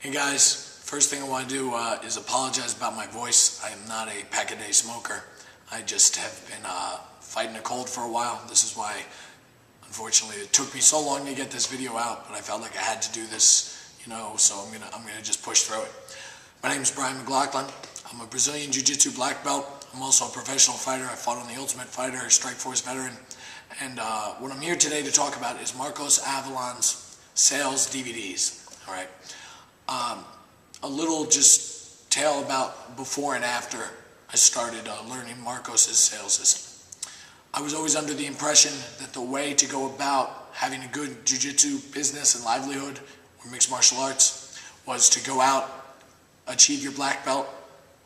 Hey guys, first thing I want to do is apologize about my voice. I am not a pack-a-day smoker. I just have been fighting a cold for a while. This is why, unfortunately, it took me so long to get this video out, but I felt like I had to do this, so I'm gonna just push through it. My name is Brian McLaughlin. I'm a Brazilian Jiu-Jitsu black belt. I'm also a professional fighter. I fought on the Ultimate Fighter, Strikeforce veteran. And what I'm here today to talk about is Marcos Avellan's sales DVDs. All right. A little just tale about before and after I started learning Marcos' sales system. I was always under the impression that the way to go about having a good jiu-jitsu business and livelihood or mixed martial arts was to go out, achieve your black belt,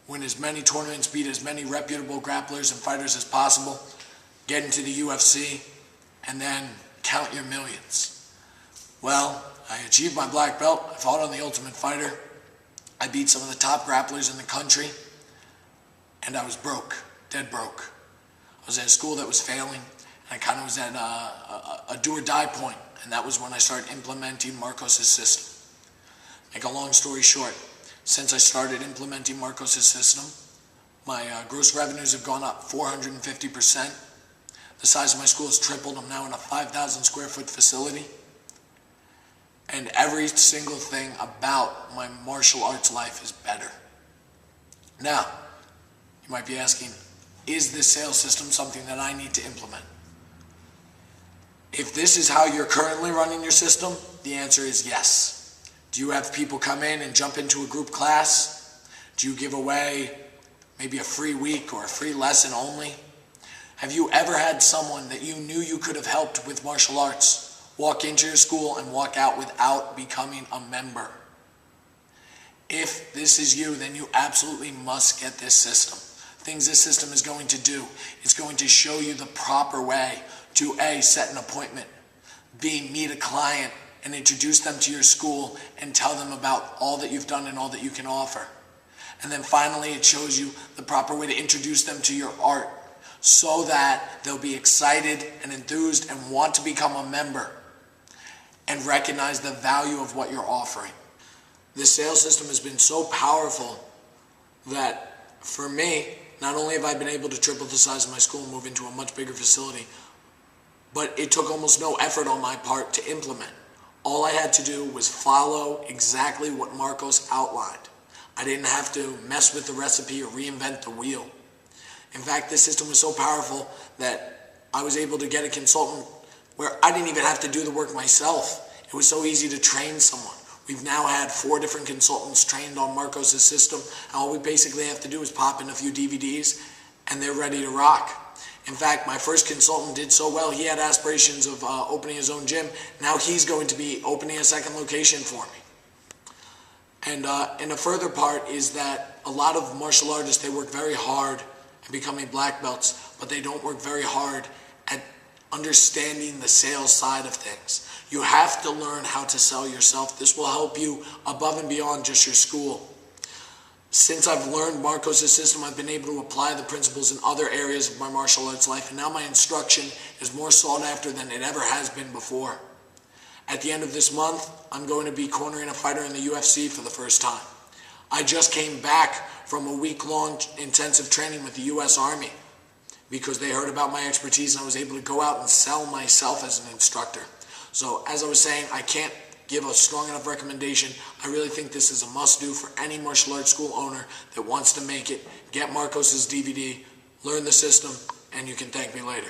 win as many tournaments, beat as many reputable grapplers and fighters as possible, get into the UFC, and then count your millions. Well, I achieved my black belt. I fought on the Ultimate Fighter. I beat some of the top grapplers in the country. And I was broke, dead broke. I was at a school that was failing. And I kind of was at a do-or-die point. And that was when I started implementing Marcos' system. Make a long story short, since I started implementing Marcos' system, my gross revenues have gone up 450%. The size of my school has tripled. I'm now in a 5,000 square foot facility. And every single thing about my martial arts life is better. Now, you might be asking, is this sales system something that I need to implement? If this is how you're currently running your system, the answer is yes. Do you have people come in and jump into a group class? Do you give away maybe a free week or a free lesson only? Have you ever had someone that you knew you could have helped with martial arts walk into your school and walk out without becoming a member? If this is you, then you absolutely must get this system. Things this system is going to do, it's going to show you the proper way to A, set an appointment, B, meet a client and introduce them to your school and tell them about all that you've done and all that you can offer. And then finally, it shows you the proper way to introduce them to your art so that they'll be excited and enthused and want to become a member and recognize the value of what you're offering. This sales system has been so powerful that for me, not only have I been able to triple the size of my school and move into a much bigger facility, but it took almost no effort on my part to implement. All I had to do was follow exactly what Marcos outlined. I didn't have to mess with the recipe or reinvent the wheel. In fact, this system was so powerful that I was able to get a consultant where I didn't even have to do the work myself. It was so easy to train someone. We've now had 4 different consultants trained on Marcos' system. And all we basically have to do is pop in a few DVDs and they're ready to rock. In fact, my first consultant did so well, he had aspirations of opening his own gym. Now he's going to be opening a second location for me. And a further part is that a lot of martial artists, they work very hard at becoming black belts, but they don't work very hard at understanding the sales side of things. You have to learn how to sell yourself. This will help you above and beyond just your school. Since I've learned Marcos' system, I've been able to apply the principles in other areas of my martial arts life, and now my instruction is more sought after than it ever has been before. At the end of this month, I'm going to be cornering a fighter in the UFC for the first time. I just came back from a week-long intensive training with the U.S. Army because they heard about my expertise and I was able to go out and sell myself as an instructor. So as I was saying, I can't give a strong enough recommendation. I really think this is a must-do for any martial arts school owner that wants to make it. Get Marcos' DVD, learn the system, and you can thank me later.